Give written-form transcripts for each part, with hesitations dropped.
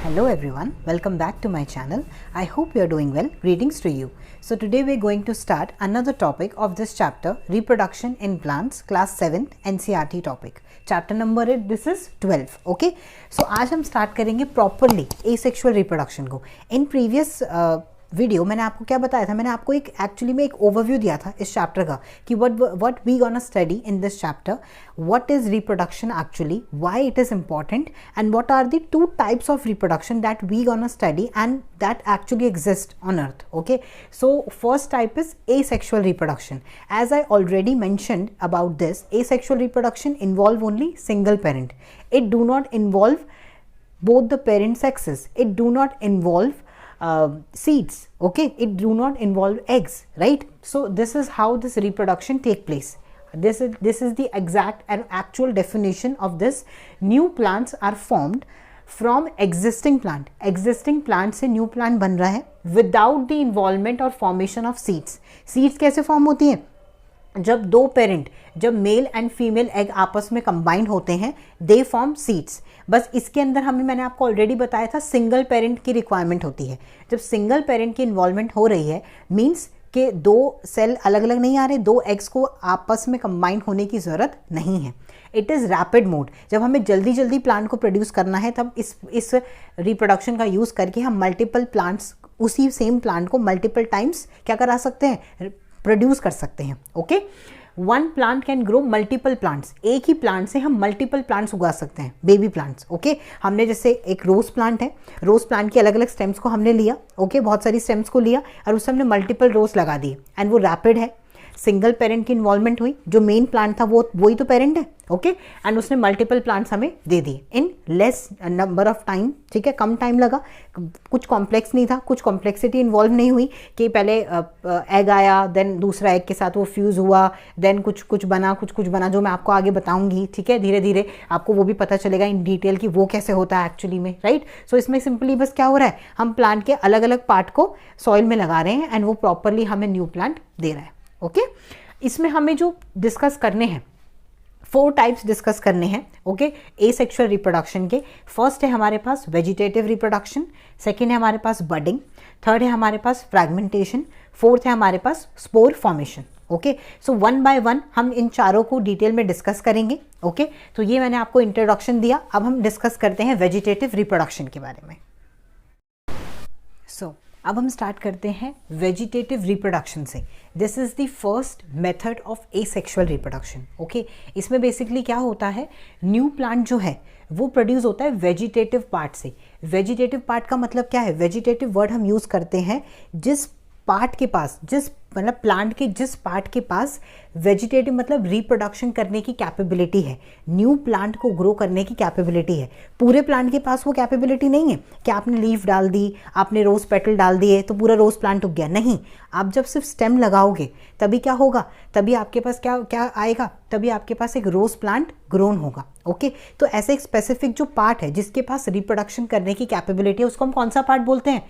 Hello everyone, welcome back to my channel. I hope you are doing well. Greetings to you. So today we are going to start another topic of this chapter, reproduction in plants, class 7th NCERT topic. Chapter number this is 12. Okay. So आज हम start करेंगे properly asexual reproduction को. In previous video मैंने आपको क्या बताया था, मैंने आपको एक एक्चुअली में एक ओवरव्यू दिया था इस चैप्टर का कि what we gonna study in this chapter, what is reproduction actually, why it is important and what are the two types of reproduction that we gonna study and that actually exist on earth. Okay, so first type is asexual reproduction. As I already mentioned about this, asexual reproduction involve only single parent. It do not involve both the parent sexes. It do not involve seeds. Okay, it do not involve eggs, right? So this is how this reproduction take place. This is the exact and actual definition of this. New plants are formed from existing plant. Existing plant से new plant बन रहा है without the involvement or formation of seeds. Seeds कैसे form होती है? जब दो parent, जब मेल एंड फीमेल एग आपस में कंबाइन होते हैं, दे फॉर्म सीड्स. बस इसके अंदर मैंने आपको ऑलरेडी बताया था सिंगल पेरेंट की रिक्वायरमेंट होती है. जब सिंगल पेरेंट की इन्वॉल्वमेंट हो रही है मीन्स कि दो सेल अलग अलग नहीं आ रहे, दो एग्स को आपस में कंबाइन होने की ज़रूरत नहीं है. It is rapid mode. जब हमें जल्दी जल्दी प्लांट को प्रोड्यूस करना है तब इस रिप्रोडक्शन का यूज़ करके हम मल्टीपल प्लांट्स, उसी सेम प्लांट को मल्टीपल टाइम्स क्या करा सकते हैं, प्रोड्यूस कर सकते हैं. Okay, one plant can grow multiple plants. एक ही प्लांट से हम मल्टीपल प्लांट्स उगा सकते हैं, बेबी प्लांट्स. ओके, हमने जैसे एक रोज प्लांट है, रोज प्लांट की अलग अलग स्टेम्स को हमने लिया. ओके, बहुत सारी स्टेम्स को लिया और उससे हमने मल्टीपल रोज लगा दिए एंड वो रैपिड है. सिंगल पेरेंट की इन्वॉल्वमेंट हुई, जो मेन प्लांट था वही तो पेरेंट है. ओके, एंड उसने मल्टीपल प्लांट्स हमें दे दिए in less number of time. ठीक है, कम टाइम लगा, कुछ कॉम्प्लेक्स नहीं था, कुछ कॉम्प्लेक्सिटी इन्वॉल्व नहीं हुई कि पहले एग आया देन दूसरा एग के साथ वो फ्यूज़ हुआ देन कुछ बना जो मैं आपको आगे बताऊंगी. ठीक है, धीरे धीरे आपको वो भी पता चलेगा इन डिटेल कि वो कैसे होता है एक्चुअली में, राइट. सो इसमें सिंपली बस क्या हो रहा है, हम प्लांट के अलग अलग पार्ट को सॉइल में लगा रहे हैं एंड वो प्रॉपरली हमें न्यू प्लांट दे रहा है. ओके, इसमें हमें जो डिस्कस करने हैं 4 टाइप्स डिस्कस करने हैं. ओके, एसेक्सुअल रिप्रोडक्शन के. फर्स्ट है हमारे पास वेजिटेटिव रिप्रोडक्शन, सेकेंड है हमारे पास बडिंग, थर्ड है हमारे पास फ्रैगमेंटेशन, फोर्थ है हमारे पास spore formation. Okay, so one by one हम इन चारों को डिटेल में डिस्कस करेंगे. ओके, तो ये मैंने आपको इंट्रोडक्शन दिया. अब हम डिस्कस करते हैं वेजिटेटिव रिप्रोडक्शन के बारे में. अब हम स्टार्ट करते हैं वेजिटेटिव रिप्रोडक्शन से. This is the first method of asexual reproduction. Okay, इसमें बेसिकली क्या होता है, न्यू प्लांट जो है वो प्रोड्यूस होता है वेजिटेटिव पार्ट से. वेजिटेटिव पार्ट का मतलब क्या है, वेजिटेटिव वर्ड हम यूज़ करते हैं जिस पार्ट के पास, मतलब प्लांट के जिस पार्ट के पास वेजिटेटिव मतलब रिप्रोडक्शन करने की कैपेबिलिटी है, न्यू प्लांट को ग्रो करने की कैपेबिलिटी है. पूरे प्लांट के पास वो कैपेबिलिटी नहीं है कि आपने लीफ डाल दी, आपने रोज पेटल डाल दिए तो पूरा रोज प्लांट उग गया. नहीं, आप जब सिर्फ स्टेम लगाओगे तभी क्या होगा, तभी आपके पास क्या आएगा, तभी आपके पास एक रोज प्लांट ग्रोन होगा. ओके, तो ऐसे एक स्पेसिफिक जो पार्ट है जिसके पास रिप्रोडक्शन करने की कैपेबिलिटी है उसको हम कौन सा पार्ट बोलते हैं,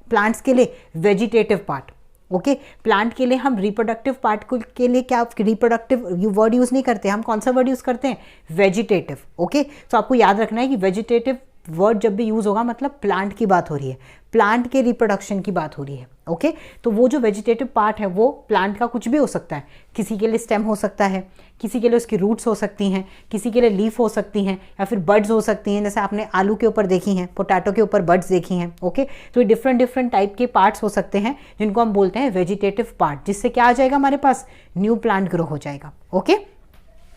प्लांट्स के लिए वेजिटेटिव पार्ट. ओके, प्लांट के लिए हम रिप्रोडक्टिव पार्ट के लिए क्या रिप्रोडक्टिव वर्ड यूज़ नहीं करते, हम कौन सा वर्ड यूज़ करते हैं, वेजिटेटिव. ओके, तो आपको याद रखना है कि वेजिटेटिव वर्ड जब भी यूज़ होगा मतलब प्लांट की बात हो रही है, प्लांट के रिप्रोडक्शन की बात हो रही है. ओके, तो वो जो वेजिटेटिव पार्ट है वो प्लांट का कुछ भी हो सकता है. किसी के लिए स्टेम हो सकता है, किसी के लिए उसकी रूट्स हो सकती हैं, किसी के लिए लीफ हो सकती हैं, या फिर बड्स हो सकती हैं, जैसे आपने आलू के ऊपर देखी हैं, पोटैटो के ऊपर बड्स देखी हैं. ओके, तो डिफरेंट टाइप के पार्ट्स हो सकते हैं जिनको हम बोलते हैं वेजिटेटिव पार्ट, जिससे क्या आ जाएगा हमारे पास, न्यू प्लांट ग्रो हो जाएगा. ओके,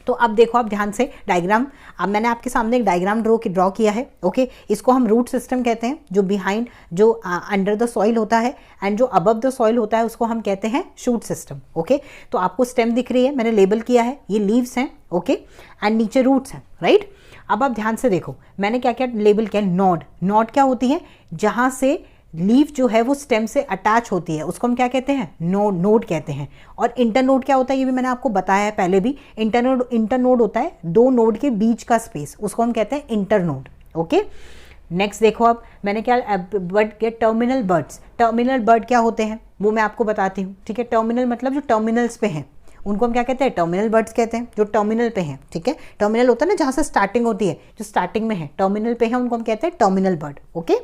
तो अब देखो आप ध्यान से डायग्राम, अब मैंने आपके सामने एक डायग्राम ड्रॉ किया है. ओके, इसको हम रूट सिस्टम कहते हैं. जो बिहाइंड, जो अंडर द सॉइल होता है एंड जो अबव द सॉइल होता है उसको हम कहते हैं शूट सिस्टम. ओके, तो आपको स्टेम दिख रही है, मैंने लेबल किया है, ये लीव्स हैं. ओके, एंड नीचे रूट्स हैं, राइट. अब आप ध्यान से देखो मैंने क्या क्या लेबल किया. नोड क्या होती है, जहाँ से लीफ जो है वो स्टेम से अटैच होती है उसको हम क्या कहते हैं, नोड कहते हैं. और इंटरनोड क्या होता है ये भी मैंने आपको बताया है पहले भी. इंटरनोड होता है दो नोड के बीच का स्पेस, उसको हम कहते हैं इंटरनोड. ओके, नेक्स्ट देखो अब मैंने क्या बर्ड के टर्मिनल बर्ड्स. टर्मिनल बर्ड क्या होते हैं वो मैं आपको बताती हूँ. ठीक है, टर्मिनल मतलब जो टर्मिनल्स पे हैं. उनको हम क्या कहते हैं, टर्मिनल बर्ड्स कहते हैं, जो टर्मिनल पे हैं, ठीक है। टर्मिनल होता है ना जहाँ से स्टार्टिंग होती है, जो स्टार्टिंग में है, टर्मिनल पे है, उनको हम कहते हैं टर्मिनल बर्ड। ओके,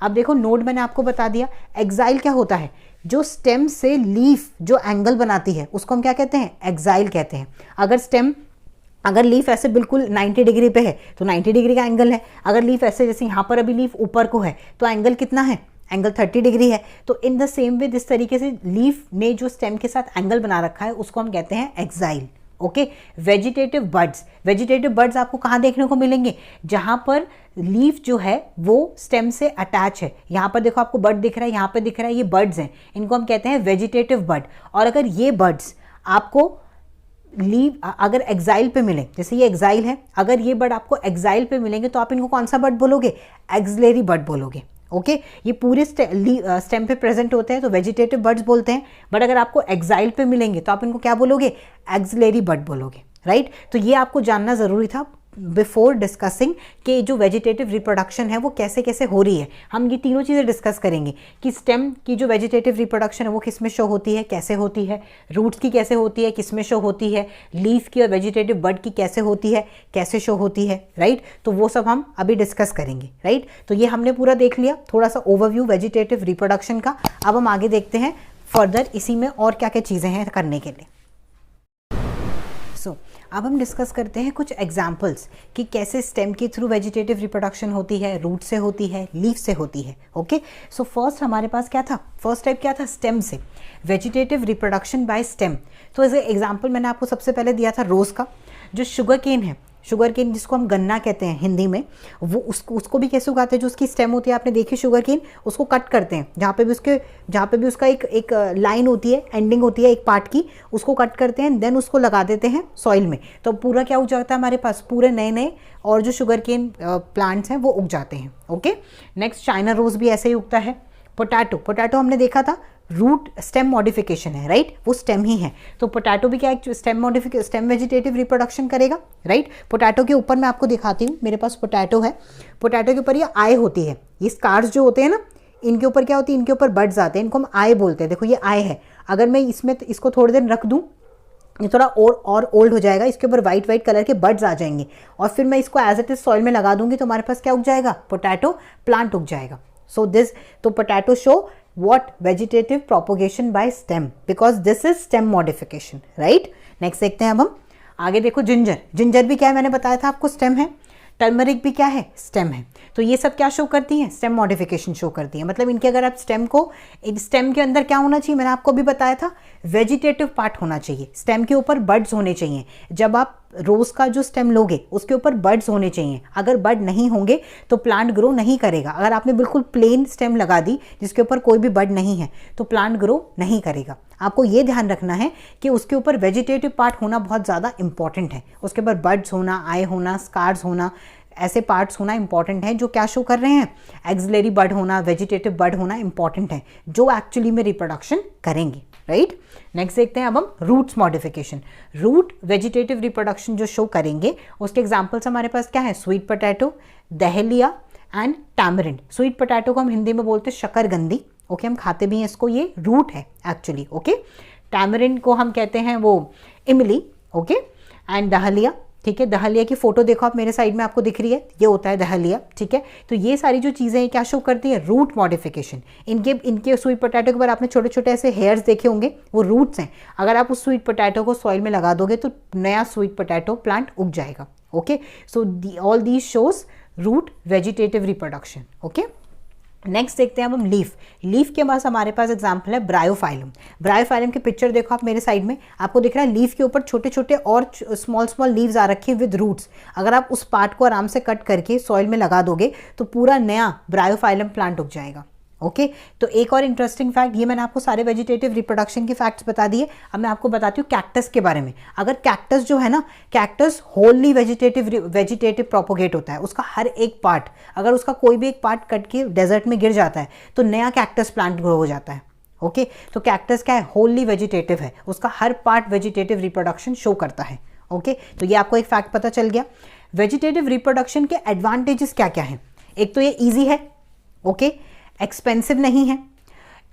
अब देखो नोड मैंने आपको बता दिया। एक्साइल क्या होता है, जो स्टेम से लीफ जो एंगल बनाती है उसको हम क्या कहते हैं, एक्साइल कहते हैं। अगर लीफ ऐसे बिल्कुल 90 डिग्री पे है तो 90 डिग्री का एंगल है। अगर लीफ ऐसे, जैसे यहाँ पर अभी लीफ ऊपर को है तो एंगल कितना है, एंगल 30 डिग्री है। तो इन द सेम वे जिस तरीके से लीफ ने जो स्टेम के साथ एंगल बना रखा है उसको हम कहते हैं एक्साइल। ओके, वेजिटेटिव बर्ड्स आपको कहाँ देखने को मिलेंगे, जहाँ पर लीफ जो है वो स्टेम से अटैच है। यहाँ पर देखो आपको बर्ड दिख रहा है, यहाँ पे दिख रहा है, ये बर्ड्स हैं, इनको हम कहते हैं वेजिटेटिव बर्ड। और अगर ये बर्ड्स आपको लीव अगर एक्साइल पे मिले, जैसे ये एक्साइल है, अगर ये बर्ड आपको एक्साइल पे मिलेंगे तो आप इनको कौन सा बर्ड बोलोगे, एक्सिलरी बर्ड बोलोगे। ओके, ये पूरे स्टेम पे प्रेजेंट होते हैं तो वेजिटेटिव बर्ड्स बोलते हैं। बट अगर आपको एक्साइल पे मिलेंगे तो आप इनको क्या बोलोगे, एक्सिलरी बर्ड बोलोगे, राइट। तो ये आपको जानना जरूरी था बिफोर डिस्कसिंग कि जो वेजिटेटिव रिप्रोडक्शन है वो कैसे कैसे हो रही है। हम ये तीनों चीज़ें डिस्कस करेंगे कि स्टेम की जो वेजिटेटिव रिप्रोडक्शन है वो किस में शो होती है, कैसे होती है, रूट्स की कैसे होती है, किस में शो होती है, लीफ की और वेजिटेटिव बर्ड की कैसे होती है, कैसे शो होती है, राइट। तो वो सब हम अभी डिस्कस करेंगे, राइट। तो ये हमने पूरा देख लिया, थोड़ा सा ओवरव्यू वेजिटेटिव रिप्रोडक्शन का। अब हम आगे देखते हैं फर्दर इसी में और क्या क्या चीज़ें हैं करने के लिए। अब हम डिस्कस करते हैं कुछ एग्जाम्पल्स कि कैसे स्टेम के थ्रू वेजिटेटिव रिप्रोडक्शन होती है, रूट से होती है, लीफ से होती है। ओके, सो फर्स्ट हमारे पास क्या था, फर्स्ट टाइप क्या था, स्टेम से वेजिटेटिव रिप्रोडक्शन बाय स्टेम। तो एज एग्जाम्पल मैंने आपको सबसे पहले दिया था रोज़ का। जो शुगर केन है, शुगर केन जिसको हम गन्ना कहते हैं हिंदी में, वो उसको भी कैसे उगाते हैं, जो उसकी स्टेम होती है आपने देखी शुगर केन, उसको कट करते हैं, जहाँ पे भी उसका एक लाइन होती है, एंडिंग होती है एक पार्ट की, उसको कट करते हैं, देन उसको लगा देते हैं सॉइल में, तो पूरा क्या उग जाता है हमारे पास, पूरे नए नए और जो शुगर केन प्लांट्स हैं वो उग जाते हैं। ओके, नेक्स्ट चाइना रोज भी ऐसे ही उगता है। पोटैटो हमने देखा था रूट स्टेम मॉडिफिकेशन है, राइट, वो स्टेम ही है। तो पोटैटो भी क्या एक स्टेम वेजिटेटिव रिप्रोडक्शन करेगा, राइट। पोटैटो के ऊपर मैं आपको दिखाती हूँ, मेरे पास पोटैटो है, पोटैटो के ऊपर ये आई होती है, ये स्कार्स जो होते हैं ना, इनके ऊपर क्या होती है, इनके ऊपर बड्स आते हैं, इनको हम आई बोलते हैं। देखो ये आई है, अगर मैं इसको थोड़ी देर रख दूँ, ये थोड़ा और ओल्ड हो जाएगा, इसके ऊपर वाइट कलर के बड्स आ जाएंगे, और फिर मैं इसको एज इट इज सॉइल में लगा दूंगी तो हमारे पास क्या उग जाएगा, पोटैटो प्लांट उग जाएगा। तो potato show what vegetative propagation by stem because this is stem modification, right। next देखते हैं अब हम आगे। देखो जिंजर भी क्या है, मैंने बताया था आपको स्टेम है। टर्मरिक भी क्या है, स्टेम है। तो ये सब क्या शो करती हैं, स्टेम मॉडिफिकेशन शो करती है। मतलब इनके अगर आप स्टेम के अंदर क्या होना चाहिए, मैंने आपको भी बताया था, वेजिटेटिव पार्ट होना चाहिए, स्टेम के ऊपर बड्स होने चाहिए। जब आप रोज का जो स्टेम लोगे उसके ऊपर बड्स होने चाहिए, अगर बड नहीं होंगे तो प्लांट ग्रो नहीं करेगा। अगर आपने बिल्कुल प्लेन स्टेम लगा दी जिसके ऊपर कोई भी बड नहीं है तो प्लांट ग्रो नहीं करेगा। आपको ये ध्यान रखना है कि उसके ऊपर वेजिटेटिव पार्ट होना बहुत ज़्यादा इंपॉर्टेंट है, उसके ऊपर बड्स होना, आई होना, स्कार्स होना, ऐसे पार्ट्स होना इंपॉर्टेंट है जो क्या शो कर रहे हैं, एक्सिलरी बड होना, वेजिटेटिव बड होना इंपॉर्टेंट है, जो एक्चुअली में रिप्रोडक्शन करेंगे, राइट। नेक्स्ट देखते हैं अब हम roots modification. Root vegetative reproduction जो शो करेंगे उसके एग्जांपल्स हमारे पास क्या है, sweet potato, dahlia and tamarind. Sweet potato को हम हिंदी में बोलते हैं शकरगंदी, ओके, हम खाते भी हैं इसको, ये रूट है एक्चुअली, ओके। टैमरिंड को हम कहते हैं वो इमली, ओके, एंड दहलिया, ठीक है। दहलिया की फोटो देखो आप, मेरे साइड में आपको दिख रही है, ये होता है दहलिया, ठीक है। तो ये सारी जो चीज़ें हैं क्या शो करती है, रूट मॉडिफिकेशन। इनके स्वीट पोटैटो के ऊपर आपने छोटे छोटे ऐसे हेयर्स देखे होंगे, वो रूट्स हैं। अगर आप उस स्वीट पोटैटो को सॉइल में लगा दोगे तो नया स्वीट पोटैटो प्लांट उग जाएगा, okay. So all these shows root vegetative reproduction, okay. Next देखते हैं अब हम लीफ के पास हमारे पास एग्जांपल है ब्रायोफाइलम की पिक्चर देखो आप मेरे साइड में, आपको दिख रहा है लीफ के ऊपर छोटे छोटे और स्मॉल लीव्स आ रखे हैं विद रूट्स। अगर आप उस पार्ट को आराम से कट करके सॉइल में लगा दोगे तो पूरा नया ब्रायोफाइलम प्लांट उग जाएगा, ओके। तो एक और इंटरेस्टिंग फैक्ट, ये मैंने आपको सारे वेजिटेटिव रिप्रोडक्शन के फैक्ट्स बता दिए। अब मैं आपको बताती हूँ कैक्टस के बारे में। अगर कैक्टस जो है ना, कैक्टस होली वेजिटेटिव प्रोपोगेट होता है, उसका हर एक पार्ट, अगर उसका कोई भी एक पार्ट कट के डेजर्ट में गिर जाता है तो नया कैक्टस प्लांट ग्रो हो जाता है, ओके। तो कैक्टस क्या है, होली वेजिटेटिव है, उसका हर पार्ट वेजिटेटिव रिप्रोडक्शन शो करता है, ओके। तो ये आपको एक फैक्ट पता चल गया। वेजिटेटिव रिप्रोडक्शन के एडवांटेजेस क्या क्या हैं, एक तो ये ईजी है, ओके, एक्सपेंसिव नहीं है,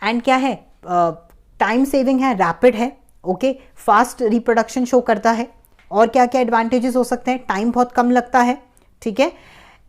एंड क्या है, टाइम सेविंग है, रैपिड है, ओके, फास्ट रिप्रोडक्शन शो करता है। और क्या क्या एडवांटेजेस हो सकते हैं, टाइम बहुत कम लगता है, ठीक है,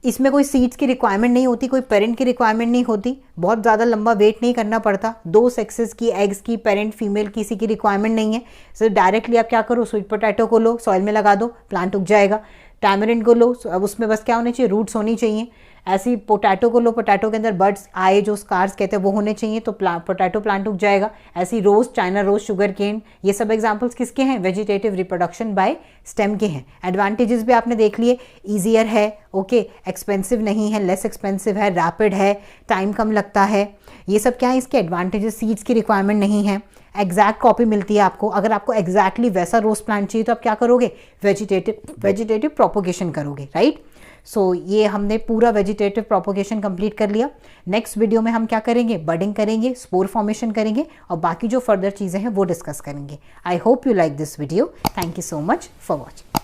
इसमें कोई सीड्स की रिक्वायरमेंट नहीं होती, कोई पेरेंट की रिक्वायरमेंट नहीं होती, बहुत ज़्यादा लंबा वेट नहीं करना पड़ता, 2 सेक्सेस की एग्स की पेरेंट फीमेल किसी की रिक्वायरमेंट नहीं है। सिर्फ डायरेक्टली आप क्या करो, स्वीट पोटैटो को लो, सॉइल में लगा दो, प्लांट उग जाएगा। टैमरिंड को लो, अब उसमें बस क्या होने चाहिए, रूट्स होनी चाहिए। ऐसी पोटैटो को लो, पोटैटो के अंदर बर्ड्स आए जो स्कार्स कहते हैं वो होने चाहिए, तो पोटैटो प्लांट उग जाएगा। ऐसी रोज, चाइना रोज, शुगर केन, ये सब एग्जांपल्स किसके हैं, वेजिटेटिव रिप्रोडक्शन बाय स्टेम के हैं। एडवांटेजेस भी आपने देख लिए, ईजियर है, ओके, एक्सपेंसिव नहीं है, लेस एक्सपेंसिव है, रैपिड है, टाइम कम लगता है, ये सब क्या है इसके एडवांटेजेस। सीड्स की रिक्वायरमेंट नहीं है, एग्जैक्ट कॉपी मिलती है आपको। अगर आपको एग्जैक्टली वैसा रोज प्लांट चाहिए तो आप क्या करोगे, वेजिटेटिव प्रोपोगेशन करोगे, राइट। सो ये हमने पूरा वेजिटेटिव प्रोपोगेशन कंप्लीट कर लिया। नेक्स्ट वीडियो में हम क्या करेंगे, बडिंग करेंगे, स्पोर फॉर्मेशन करेंगे और बाकी जो फर्दर चीज़ें हैं वो डिस्कस करेंगे। I hope you like this video. Thank you so much for watching.